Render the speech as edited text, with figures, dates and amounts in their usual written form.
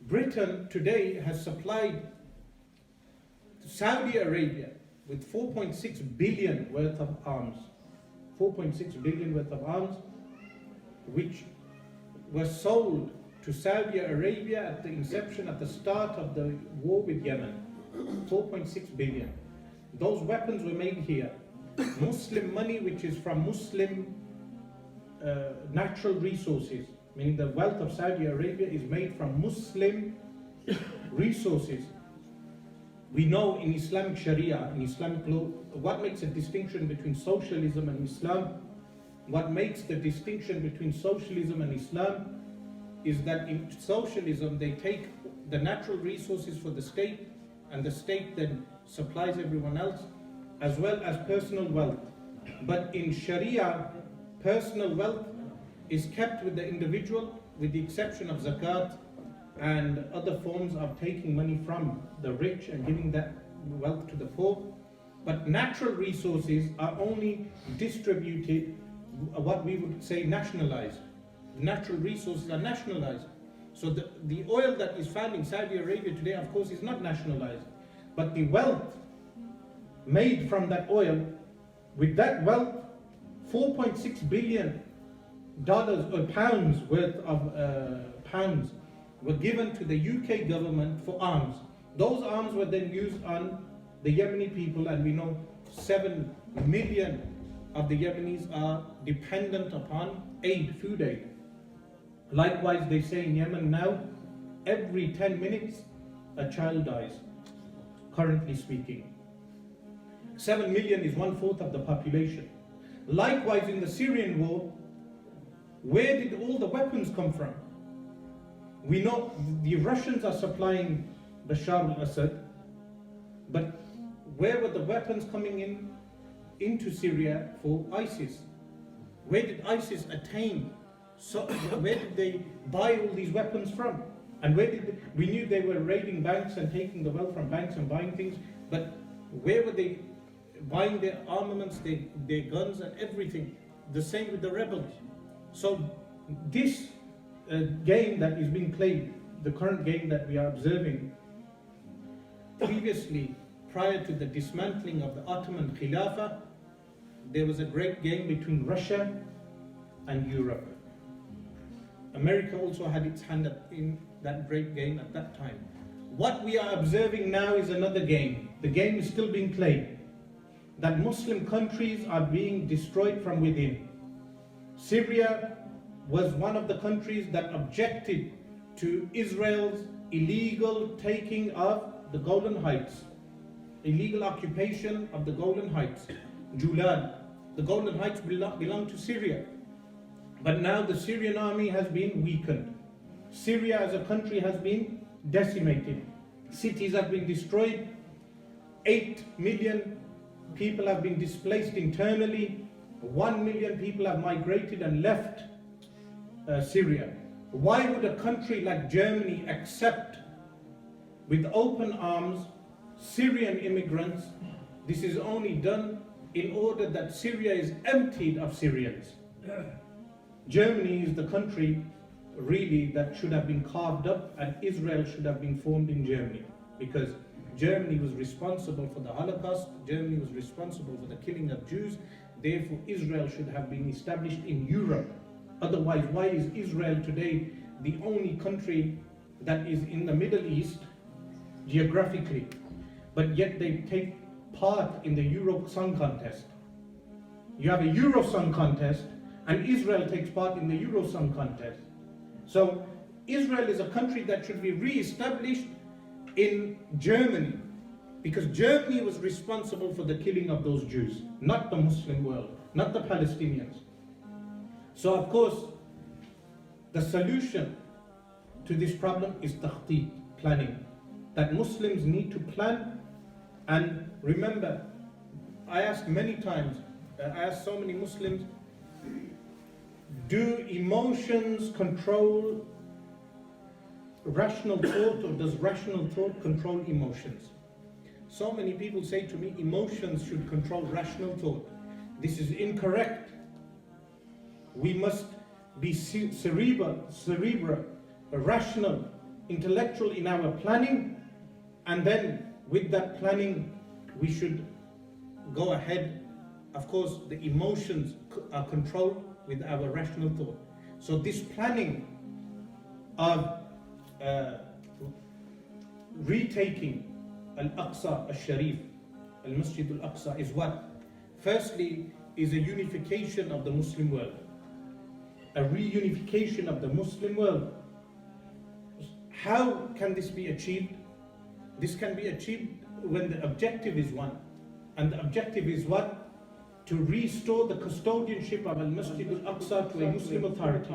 Britain today has supplied Saudi Arabia with 4.6 billion worth of arms. 4.6 billion worth of arms, which were sold to Saudi Arabia at the inception, at the start of the war with Yemen. 4.6 billion. Those weapons were made here. Muslim money, which is from Muslim natural resources, meaning the wealth of Saudi Arabia is made from Muslim resources. We know in Islamic Sharia, in Islamic law, what makes a distinction between socialism and Islam. What makes the distinction between socialism and Islam is that in socialism they take the natural resources for the state, and the state then supplies everyone else, as well as personal wealth. But in Sharia, personal wealth is kept with the individual, with the exception of zakat and other forms of taking money from the rich and giving that wealth to the poor. But natural resources are only distributed, what we would say nationalized. Natural resources are nationalized. So the oil that is found in Saudi Arabia today, of course, is not nationalized. But the wealth made from that oil, with that wealth, $4.6 billion or pounds worth of pounds were given to the UK government for arms. Those arms were then used on the Yemeni people, and we know 7 million of the Yemenis are dependent upon aid, food aid. Likewise, they say in Yemen now, every 10 minutes a child dies, currently speaking. 7 million is 1/4 of the population. Likewise, in the Syrian war, where did all the weapons come from? We know the Russians are supplying Bashar al-Assad, but where were the weapons coming into Syria for ISIS? Where did ISIS attain? So where did they buy all these weapons from? And we knew they were raiding banks and taking the wealth from banks and buying things, but where were they buying their armaments, their guns and everything? The same with the rebels. So this game that is being played, the current game that we are observing, previously, prior to the dismantling of the Ottoman Khilafah, there was a great game between Russia and Europe. America also had its hand in that great game at that time. What we are observing now is another game. The game is still being played. That Muslim countries are being destroyed from within. Syria was one of the countries that objected to Israel's illegal taking of the Golan Heights, illegal occupation of the Golan Heights, Julan. The Golan Heights belong to Syria. But now the Syrian army has been weakened. Syria as a country has been decimated. Cities have been destroyed. 8 million people have been displaced internally. 1 million people have migrated and left Syria. Why would a country like Germany accept with open arms Syrian immigrants? This is only done in order that Syria is emptied of Syrians. Germany is the country really that should have been carved up, and Israel should have been formed in Germany, because Germany was responsible for the Holocaust, Germany was responsible for the killing of Jews, therefore Israel should have been established in Europe. Otherwise, why is Israel today the only country that is in the Middle East geographically, but yet they take part in the Euro Song Contest? You have a Euro Song Contest, and Israel takes part in the Euro Song Contest. So Israel is a country that should be re-established in Germany, because Germany was responsible for the killing of those Jews, not the Muslim world, not the Palestinians. So of course, the solution to this problem is takhteet, planning. That Muslims need to plan. And remember, I asked many times, I asked so many Muslims, do emotions control rational thought, or does rational thought control emotions? So many people say to me, emotions should control rational thought. This is incorrect. We must be cerebral, rational, intellectual in our planning, and then with that planning we should go ahead. Of course, the emotions are controlled with our rational thought. So this planning of retaking Al-Aqsa al-Sharif, Al-Masjid al-Aqsa, is what? Firstly, is a unification of the Muslim world. A reunification of the Muslim world. How can this be achieved? This can be achieved when the objective is one. And the objective is what? To restore the custodianship of Al-Masjid al-Aqsa to a Muslim authority.